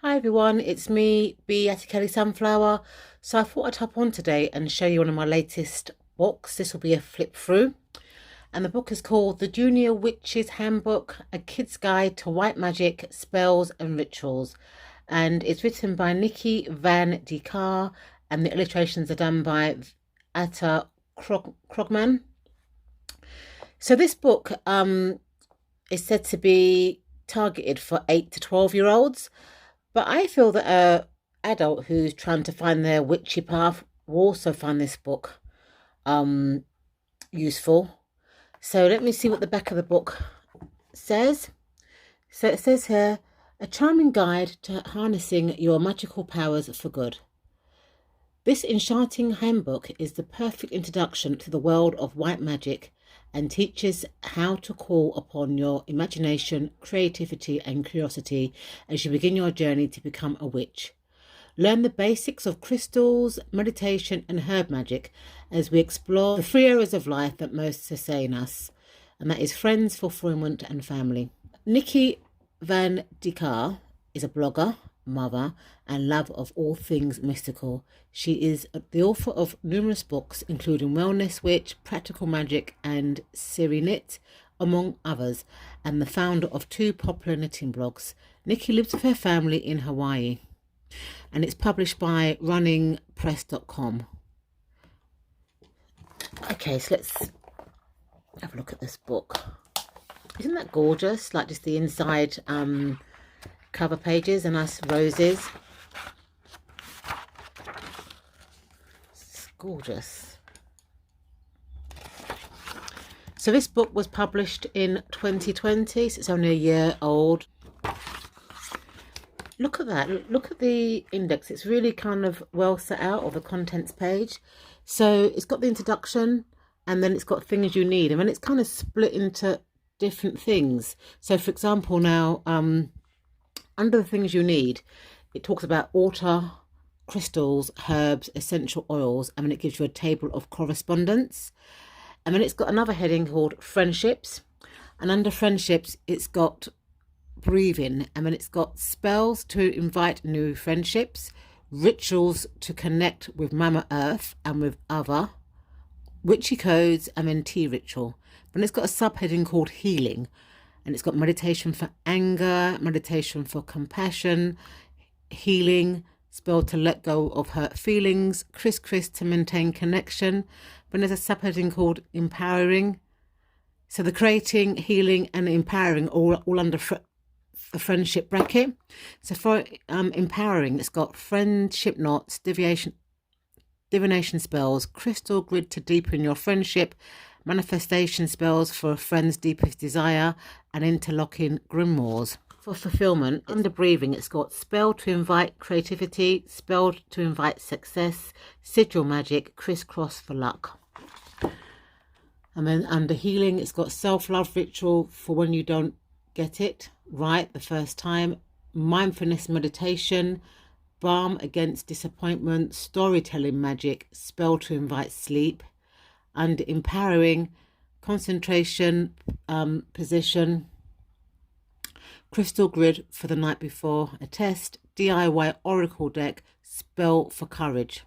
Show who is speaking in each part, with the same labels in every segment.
Speaker 1: Hi everyone, it's me, Beatty Kelly Sunflower. So I thought I'd hop on today and show you one of my latest books. This will be a flip through. And the book is called The Junior Witch's Handbook, A Kid's Guide to White Magic, Spells and Rituals. And it's written by Nikki van de Kar, and the illustrations are done by Uta Krogmann. So this book is said to be targeted for 8 to 12-year-olds. But I feel that an adult who's trying to find their witchy path will also find this book useful. So let me see what the back of the book says. So it says here, a charming guide to harnessing your magical powers for good. This enchanting handbook is the perfect introduction to the world of white magic and teaches how to call upon your imagination, creativity and curiosity as you begin your journey to become a witch. Learn the basics of crystals, meditation and herb magic as we explore the three areas of life that most sustain us, and that is friends, fulfillment and family. Nikki van de Kar is a blogger, mother and lover of all things mystical. She is the author of numerous books including Wellness Witch, Practical Magic and Serenit, among others, and the founder of 2 popular knitting blogs. Nikki lives with her family in Hawaii and it's published by runningpress.com. Okay, so let's have a look at this book. Isn't that gorgeous? Like just the inside cover pages and nice roses. It's gorgeous. So this book was published in 2020, so it's only a year old. Look at that. Look at the index. It's really kind of well set out, of the contents page. So it's got the introduction and then it's got things you need, and then it's kind of split into different things. So for example now, under the things you need, it talks about water, crystals, herbs, essential oils, and then it gives you a table of correspondence. And then it's got another heading called friendships. And under friendships, it's got breathing. And then it's got spells to invite new friendships, rituals to connect with Mama Earth and with other, witchy codes, and then tea ritual. Then it's got a subheading called healing. And it's got meditation for anger, meditation for compassion, healing, spell to let go of hurt feelings, Chris to maintain connection. Then there's a subheading called empowering. So the creating, healing and empowering all under the friendship bracket. So for empowering, it's got friendship knots, divination spells, crystal grid to deepen your friendship, manifestation spells for a friend's deepest desire, and interlocking grimoires. For fulfillment, under breathing, it's got spell to invite creativity, spell to invite success, sigil magic, crisscross for luck. And then under healing, it's got self-love ritual for when you don't get it right the first time, mindfulness meditation, balm against disappointment, storytelling magic, spell to invite sleep. Under empowering, concentration, position, crystal grid for the night before a test, DIY oracle deck, spell for courage.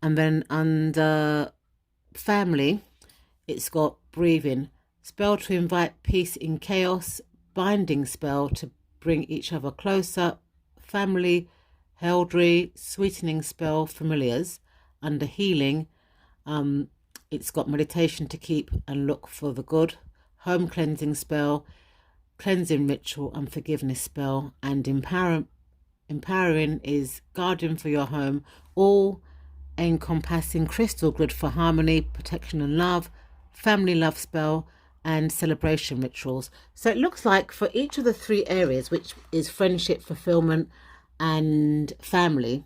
Speaker 1: And then under family, it's got breathing, spell to invite peace in chaos, binding spell to bring each other closer, family, heraldry, sweetening spell, familiars. Under healing, it's got meditation to keep and look for the good, home cleansing spell, cleansing ritual and forgiveness spell, and empowering is guardian for your home, all encompassing crystal grid for harmony, protection and love, family love spell and celebration rituals. So it looks like for each of the 3 areas, which is friendship, fulfillment and family,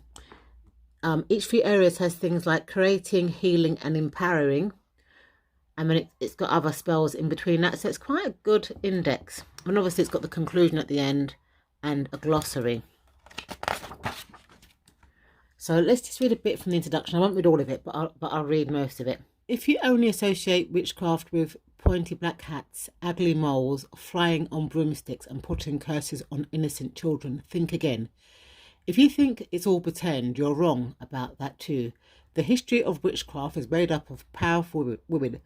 Speaker 1: each 3 areas has things like creating, healing and empowering, and then it's got other spells in between that. So it's quite a good index, and obviously it's got the conclusion at the end and a glossary. So let's just read a bit from the introduction. I won't read all of it, but I'll read most of it. If you only associate witchcraft with pointy black hats, ugly moles, flying on broomsticks and putting curses on innocent children. Think again. If you think it's all pretend, you're wrong about that too. The history of witchcraft is made up of powerful women,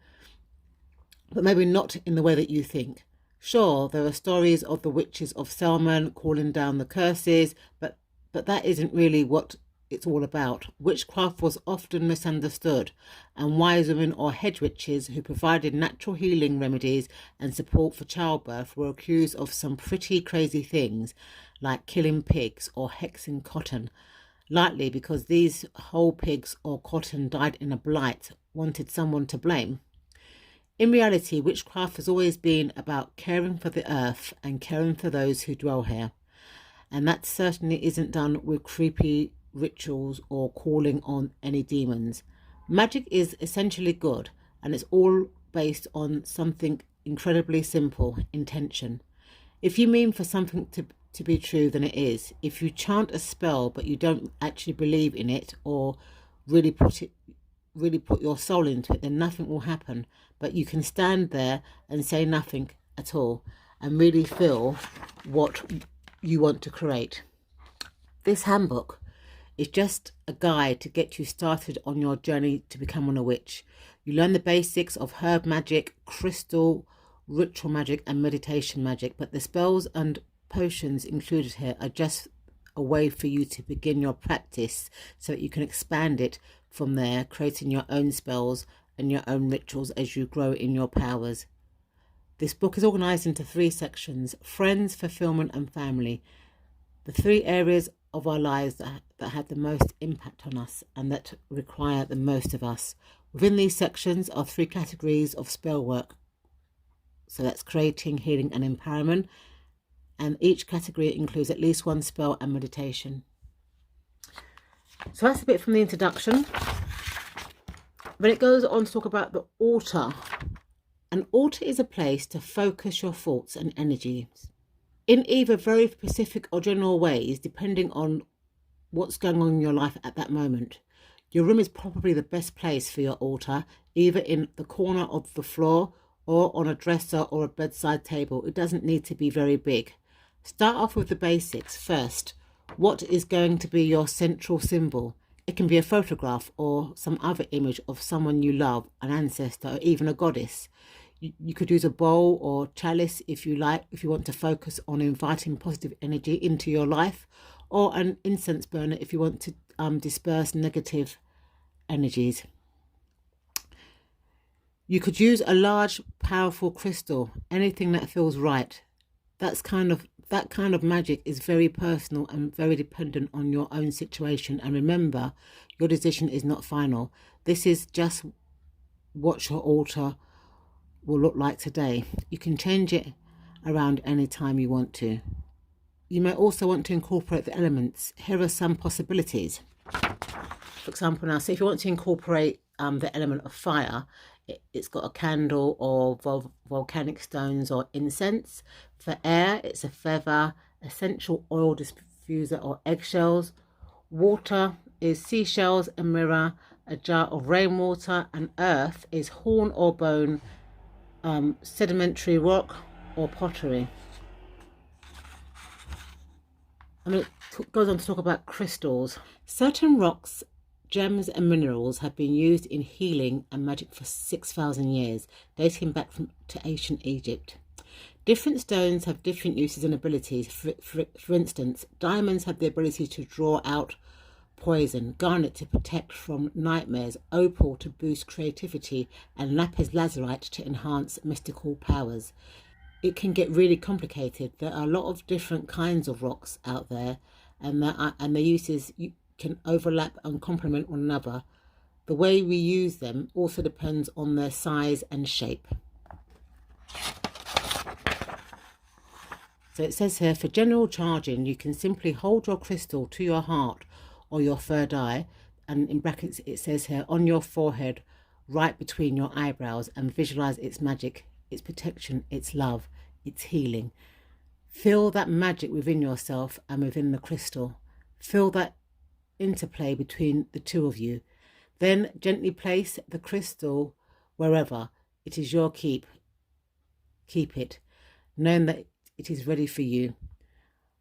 Speaker 1: but maybe not in the way that you think. Sure, there are stories of the witches of Salmon calling down the curses, but that isn't really what it's all about. Witchcraft was often misunderstood, and wise women or head witches who provided natural healing remedies and support for childbirth were accused of some pretty crazy things, like killing pigs or hexing cotton, likely because these whole pigs or cotton died in a blight, wanted someone to blame. In reality, witchcraft has always been about caring for the earth and caring for those who dwell here. And that certainly isn't done with creepy rituals or calling on any demons. Magic is essentially good, and it's all based on something incredibly simple: intention. If you mean for something to be true, then it is. If you chant a spell but you don't actually believe in it or really put your soul into it, then nothing will happen. But you can stand there and say nothing at all and really feel what you want to create. This handbook is just a guide to get you started on your journey to becoming a witch. You learn the basics of herb magic, crystal, ritual magic and meditation magic, but the spells and potions included here are just a way for you to begin your practice so that you can expand it from there, creating your own spells and your own rituals as you grow in your powers. This book is organised into 3 sections: friends, fulfillment and family. The 3 areas of our lives that have the most impact on us and that require the most of us. Within these sections are 3 categories of spell work. So that's creating, healing and empowerment. And each category includes at least 1 spell and meditation. So that's a bit from the introduction. But it goes on to talk about the altar. An altar is a place to focus your thoughts and energies in either very specific or general ways, depending on what's going on in your life at that moment. Your room is probably the best place for your altar, either in the corner of the floor or on a dresser or a bedside table. It doesn't need to be very big. Start off with the basics first. What is going to be your central symbol? It can be a photograph or some other image of someone you love, an ancestor, or even a goddess. You could use a bowl or chalice if you like, if you want to focus on inviting positive energy into your life, or an incense burner if you want to disperse negative energies. You could use a large, powerful crystal, anything that feels right. That kind of magic is very personal and very dependent on your own situation. And remember, your decision is not final. This is just what your altar will look like today. You can change it around any time you want to. You may also want to incorporate the elements. Here are some possibilities. For example, now, so if you want to incorporate the element of fire, it's got a candle or volcanic stones or incense. For air, it's a feather, essential oil diffuser or eggshells. Water is seashells, a mirror, a jar of rainwater. And earth is horn or bone, sedimentary rock or pottery. And it goes on to talk about crystals. Certain rocks, gems and minerals have been used in healing and magic for 6,000 years, dating back to ancient Egypt. Different stones have different uses and abilities. For instance, diamonds have the ability to draw out poison, garnet to protect from nightmares, opal to boost creativity, and lapis lazuli to enhance mystical powers. It can get really complicated. There are a lot of different kinds of rocks out there, and their uses can overlap and complement one another. The way we use them also depends on their size and shape. So it says here, for general charging, you can simply hold your crystal to your heart or your third eye, and in brackets it says here, on your forehead, right between your eyebrows, and visualize its magic, its protection, its love, its healing. Feel that magic within yourself and within the crystal. Feel that interplay between the two of you. Then gently place the crystal wherever. It is your keep. keep it, knowing that it is ready for you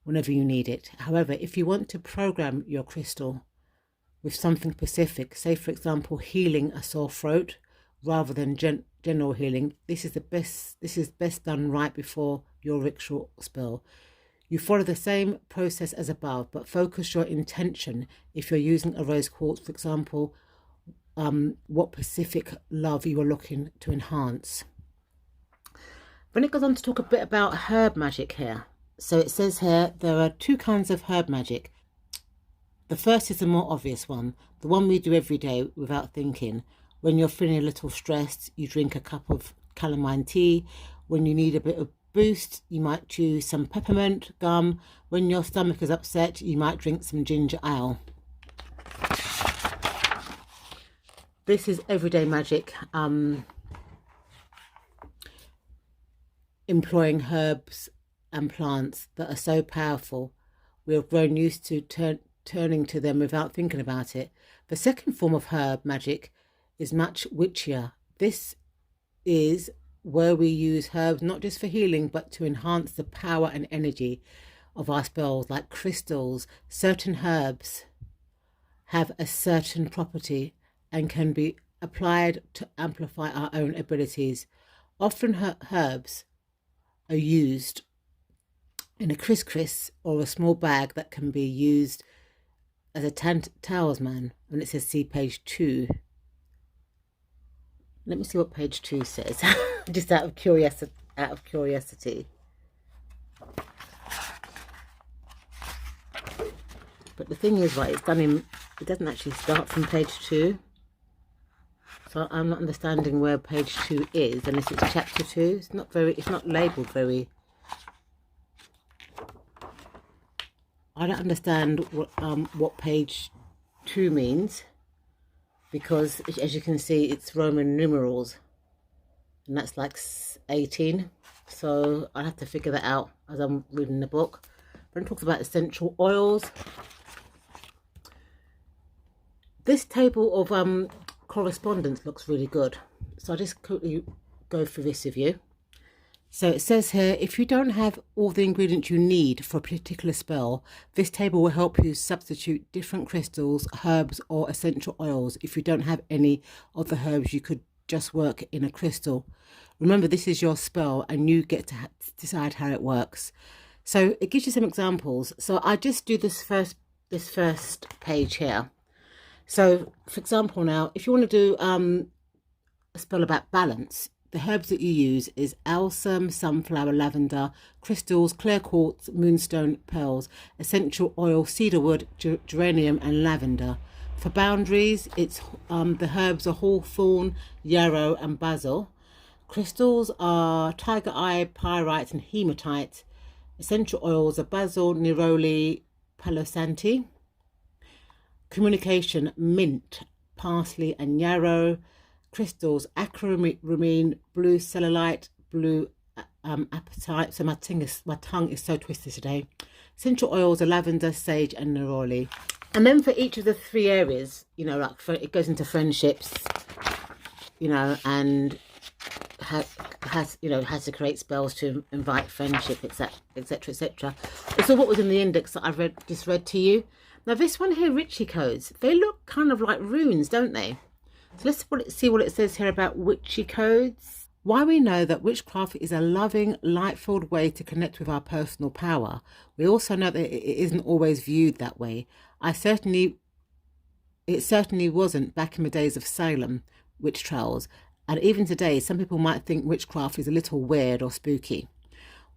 Speaker 1: whenever you need it. However, if you want to program your crystal with something specific, say for example healing a sore throat rather than general healing, this is best done right before your ritual spell. You follow the same process as above, but focus your intention. If you're using a rose quartz, for example, what specific love you are looking to enhance. Then it goes on to talk a bit about herb magic here. So it says here there are two kinds of herb magic. The first is the more obvious one, the one we do every day without thinking. When you're feeling a little stressed, you drink a cup of calamine tea. When you need a bit of boost, you might choose some peppermint gum. When your stomach is upset, you might drink some ginger ale. This is everyday magic, employing herbs and plants that are so powerful. We have grown used to turning to them without thinking about it. The second form of herb magic is much witchier. This is where we use herbs not just for healing, but to enhance the power and energy of our spells, like crystals. Certain herbs have a certain property and can be applied to amplify our own abilities. Often herbs are used in a kris or a small bag that can be used as a talisman. And it says see page 2. Let me see what page 2 says. Just out of curiosity. But the thing is, right, it doesn't actually start from page 2. So I'm not understanding where page 2 is, unless it's chapter 2. It's not labelled very. I don't understand what page 2 means, because as you can see, it's Roman numerals, and that's like 18. So I have to figure that out as I'm reading the book. Then it talks about essential oils. This table of correspondence looks really good, so I'll just quickly go through this with you. So it says here, if you don't have all the ingredients you need for a particular spell, this table will help you substitute different crystals, herbs or essential oils. If you don't have any of the herbs, you could just work in a crystal. Remember, this is your spell and you get to decide how it works. So it gives you some examples. So I just do this first page here. So for example, now if you want to do a spell about balance, the herbs that you use is alsam, sunflower, lavender, crystals, clear quartz, moonstone, pearls, essential oil, cedarwood, geranium and lavender. For boundaries, it's the herbs are hawthorn, yarrow and basil. Crystals are tiger eye, pyrite and hematite. Essential oils are basil, neroli, palo santo. Communication, mint, parsley and yarrow. Crystals, aquamarine, blue cellulite, blue apatite. So my tongue is so twisted today. Essential oils are lavender, sage and neroli. And then for each of the 3 areas, you know, like it goes into friendships, you know, and has to create spells to invite friendship, etc, etc, etc. It's all what was in the index that I've just read to you. Now this one here, Witchy Codes, they look kind of like runes, don't they? So let's see what it says here about Witchy Codes. Why we know that witchcraft is a loving, light-filled way to connect with our personal power. We also know that it isn't always viewed that way. It certainly wasn't back in the days of Salem witch trials. And even today, some people might think witchcraft is a little weird or spooky.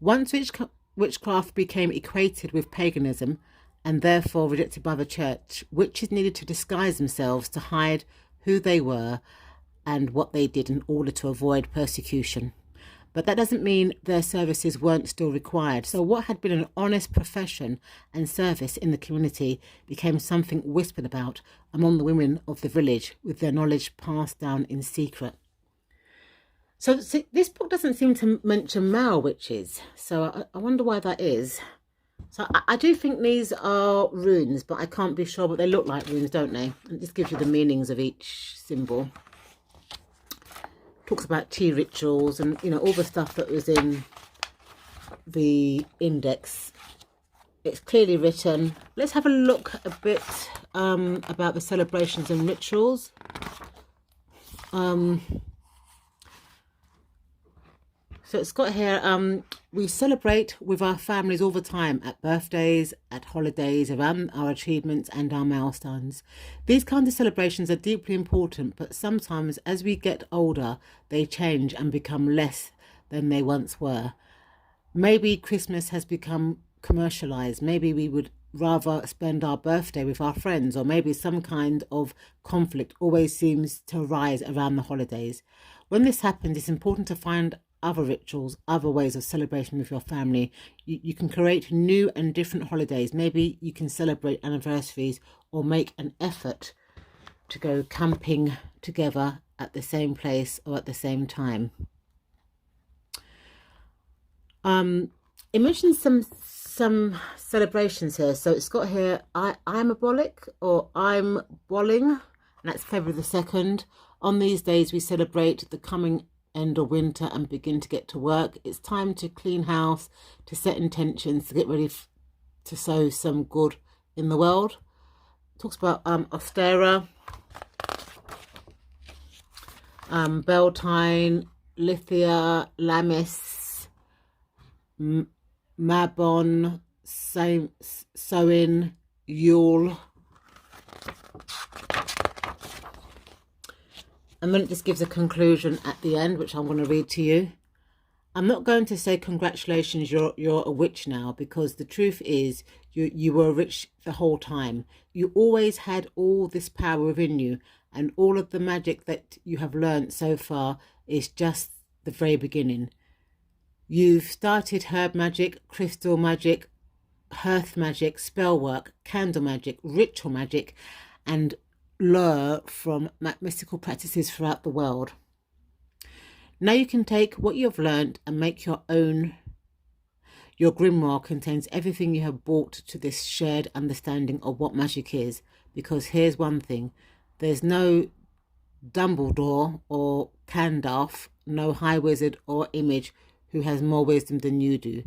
Speaker 1: Once witchcraft became equated with paganism and therefore rejected by the church, witches needed to disguise themselves to hide who they were and what they did in order to avoid persecution. But that doesn't mean their services weren't still required. So what had been an honest profession and service in the community became something whispered about among the women of the village, with their knowledge passed down in secret. So this book doesn't seem to mention male witches, so I wonder why that is. So I do think these are runes, but I can't be sure, but they look like runes, don't they? And it just gives you the meanings of each symbol. talks about tea rituals and, you know, all the stuff that was in the index. It's clearly written. Let's have a look a bit about the celebrations and rituals. So it's got here, we celebrate with our families all the time, at birthdays, at holidays, around our achievements and our milestones. These kinds of celebrations are deeply important, but sometimes as we get older, they change and become less than they once were. Maybe Christmas has become commercialized. Maybe we would rather spend our birthday with our friends, or maybe some kind of conflict always seems to arise around the holidays. When this happens, it's important to find other rituals, other ways of celebrating with your family. You can create new and different holidays. Maybe you can celebrate anniversaries or make an effort to go camping together at the same place or at the same time. It mentions some celebrations here. So it's got here, I'm a bollock, or I'm bolling, and that's February the 2nd. On these days we celebrate the coming end of winter and begin to get to work. It's time to clean house, to set intentions, to get ready to sow some good in the world. Talks about Ostera, Beltane, Lithia, Lamis, Mabon, Sowin, Yule. And then it just gives a conclusion at the end, which I'm going to read to you. I'm not going to say congratulations, you're a witch now, because the truth is you were a witch the whole time. You always had all this power within you, and all of the magic that you have learned so far is just the very beginning. You've started herb magic, crystal magic, hearth magic, spell work, candle magic, ritual magic, and lure from mystical practices throughout the world. Now you can take what you have learned and make your own. Your grimoire contains everything you have brought to this shared understanding of what magic is, because here's one thing: there's no Dumbledore or Gandalf, no high wizard or image who has more wisdom than you do.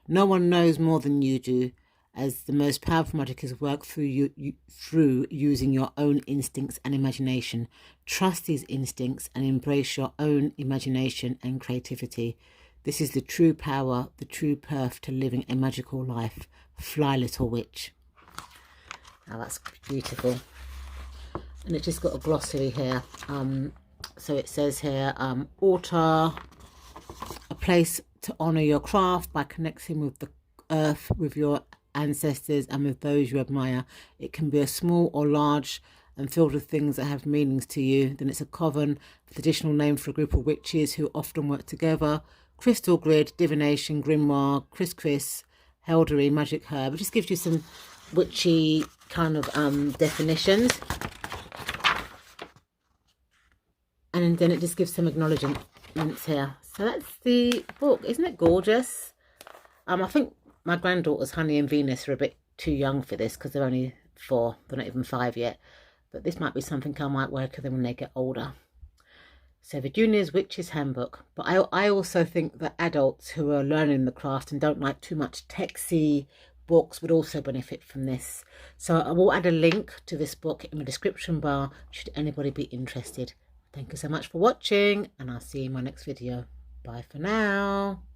Speaker 1: No one knows more than you do, as the most powerful magic is worked through through using your own instincts and imagination. Trust these instincts and embrace your own imagination and creativity. This is the true power, the true path to living a magical life. Fly, little witch. Now that's beautiful. And it's just got a glossary here. So it says here, altar, a place to honour your craft by connecting with the earth, with your ancestors and with those you admire. It can be a small or large and filled with things that have meanings to you. Then it's a coven, the traditional name for a group of witches who often work together. Crystal grid, divination, grimoire, criss, heraldry, magic herb. It just gives you some witchy kind of definitions. And then it just gives some acknowledgements here. So that's the book. Isn't it gorgeous? I think my granddaughters, Honey and Venus, are a bit too young for this because they're only 4. They're not even 5 yet. But this might be something I might work with them when they get older. So the Junior's Witch's Handbook. But I also think that adults who are learning the craft and don't like too much texty books would also benefit from this. So I will add a link to this book in the description bar should anybody be interested. Thank you so much for watching, and I'll see you in my next video. Bye for now.